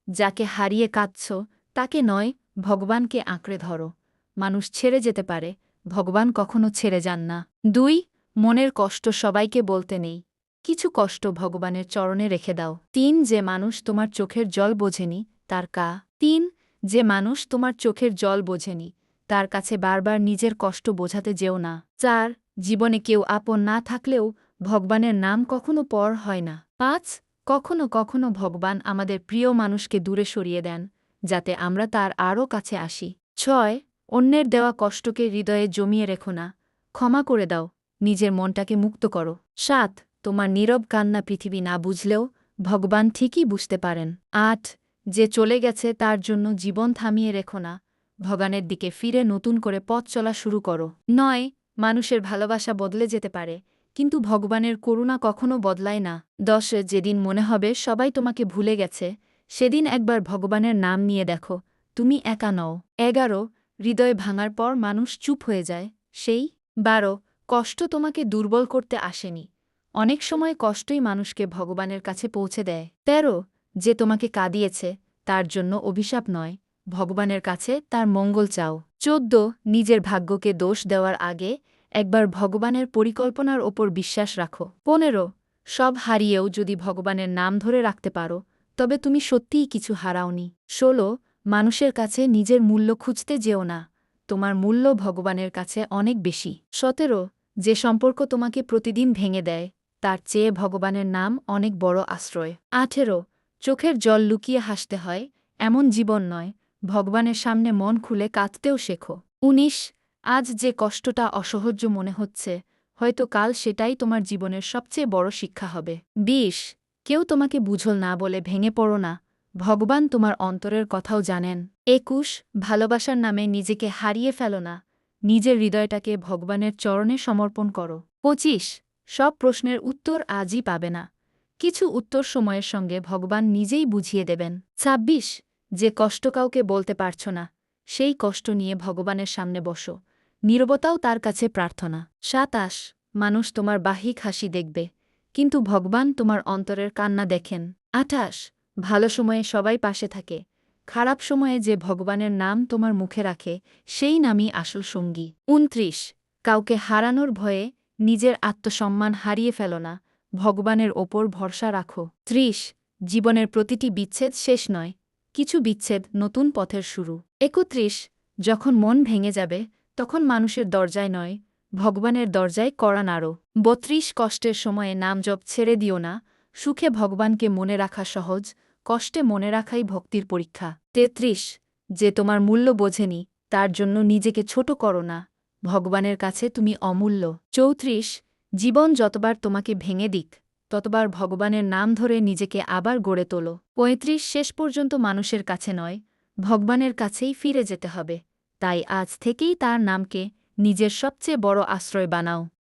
যাকে হারিয়ে কাঁদছ তাকে নয়, ভগবানকে আঁকড়ে ধরো। মানুষ ছেড়ে যেতে পারে, ভগবান কখনো ছেড়ে যান না। ২ মনের কষ্ট সবাইকে বলতে নেই, কিছু কষ্ট ভগবানের চরণে রেখে দাও। ৩ যে মানুষ তোমার চোখের জল বোঝেনি তার কা ৩ যে মানুষ তোমার চোখের জল বোঝেনি তার কাছে বারবার নিজের কষ্ট বোঝাতে যেও না। ৪ জীবনে কেউ আপন না থাকলেও ভগবানের নাম কখনো পর হয় না। ৫ কখনো কখনো ভগবান আমাদের প্রিয় মানুষকে দূরে সরিয়ে দেন, যাতে আমরা তার আরও কাছে আসি। ৬ অন্যের দেওয়া কষ্টকে হৃদয়ে জমিয়ে রেখো না, ক্ষমা করে দাও, নিজের মনটাকে মুক্ত করো। ৭ তোমার নীরব কান্না পৃথিবী না বুঝলেও ভগবান ঠিকই বুঝতে পারেন। ৮ যে চলে গেছে তার জন্য জীবন থামিয়ে রেখো না, ভগবানের দিকে ফিরে নতুন করে পথ চলা শুরু করো। ৯ মানুষের ভালোবাসা বদলে যেতে পারে, কিন্তু ভগবানের করুণা কখনো বদলায় না। ১০ যেদিন মনে হবে সবাই তোমাকে ভুলে গেছে, সেদিন একবার ভগবানের নাম নিয়ে দেখো, তুমি একা নও। ১১ হৃদয় ভাঙার পর মানুষ চুপ হয়ে যায়, সেই ১২ কষ্ট তোমাকে দুর্বল করতে আসেনি, অনেক সময় কষ্টই মানুষকে ভগবানের কাছে পৌঁছে দেয়। ১৩ যে তোমাকে কাঁদিয়েছে তার জন্য অভিশাপ নয়, ভগবানের কাছে তার মঙ্গল চাও। ১৪ নিজের ভাগ্যকে দোষ দেওয়ার আগে একবার ভগবানের পরিকল্পনার ওপর বিশ্বাস রাখো। ১৫ সব হারিয়েও যদি ভগবানের নাম ধরে রাখতে পারো তবে তুমি সত্যিই কিছু হারাওনি। ১৬ মানুষের কাছে নিজের মূল্য খুঁজতে যেও না, তোমার মূল্য ভগবানের কাছে অনেক বেশি। ১৭ যে সম্পর্ক তোমাকে প্রতিদিন ভেঙে দেয় তার চেয়ে ভগবানের নাম অনেক বড় আশ্রয়। ১৮ চোখের জল লুকিয়ে হাসতে হয়, এমন জীবন নয়, ভগবানের সামনে মন খুলে কাঁদতেও শেখো। ১৯ আজ যে কষ্টটা অসহ্য মনে হচ্ছে, হয়তো কাল সেটাই তোমার জীবনের সবচেয়ে বড় শিক্ষা হবে। ২০ কেউ তোমাকে বুঝল না বলে ভেঙে পড়ো না, ভগবান তোমার অন্তরের কথাও জানেন। ২১ ভালোবাসার নামে নিজেকে হারিয়ে ফেলো না, নিজের হৃদয়টাকে ভগবানের চরণে সমর্পণ করো। ২৫ সব প্রশ্নের উত্তর আজই পাবে না, কিছু উত্তর সময়ের সঙ্গে ভগবান নিজেই বুঝিয়ে দেবেন। ২৬ যে কষ্ট কাউকে বলতে পারছ না, সেই কষ্ট নিয়ে ভগবানের সামনে বসো, নীরবতাও তার কাছে প্রার্থনা। ২৭ মানুষ তোমার বাহ্যিক হাসি দেখবে, কিন্তু ভগবান তোমার অন্তরের কান্না দেখেন। ২৮ ভালো সময়ে সবাই পাশে থাকে, খারাপ সময়ে যে ভগবানের নাম তোমার মুখে রাখে সেই নামই আসল সঙ্গী। ২৯ কাউকে হারানোর ভয়ে নিজের আত্মসম্মান হারিয়ে ফেলো না, ভগবানের ওপর ভরসা রাখো। ৩০ জীবনের প্রতিটি বিচ্ছেদ শেষ নয়, কিছু বিচ্ছেদ নতুন পথের শুরু। ৩১ যখন মন ভেঙে যাবে তখন মানুষের দরজায় নয়, ভগবানের দরজায় কড়া নাড়ো। ৩২ কষ্টের সময়ে নাম জপ ছেড়ে দিও না, সুখে ভগবানকে মনে রাখা সহজ, কষ্টে মনে রাখাই ভক্তির পরীক্ষা। ৩৩ যে তোমার মূল্য বোঝেনি তার জন্য নিজেকে ছোট করো না, ভগবানের কাছে তুমি অমূল্য। ৩৪ জীবন যতবার তোমাকে ভেঙে দিক ততবার ভগবানের নাম ধরে নিজেকে আবার গড়ে তোলো। ৩৫ শেষ পর্যন্ত মানুষের কাছে নয়, ভগবানের কাছেই ফিরে যেতে হবে, তাই আজ থেকেই তার নামকে নিজের সবচেয়ে বড় আশ্রয় বানাও।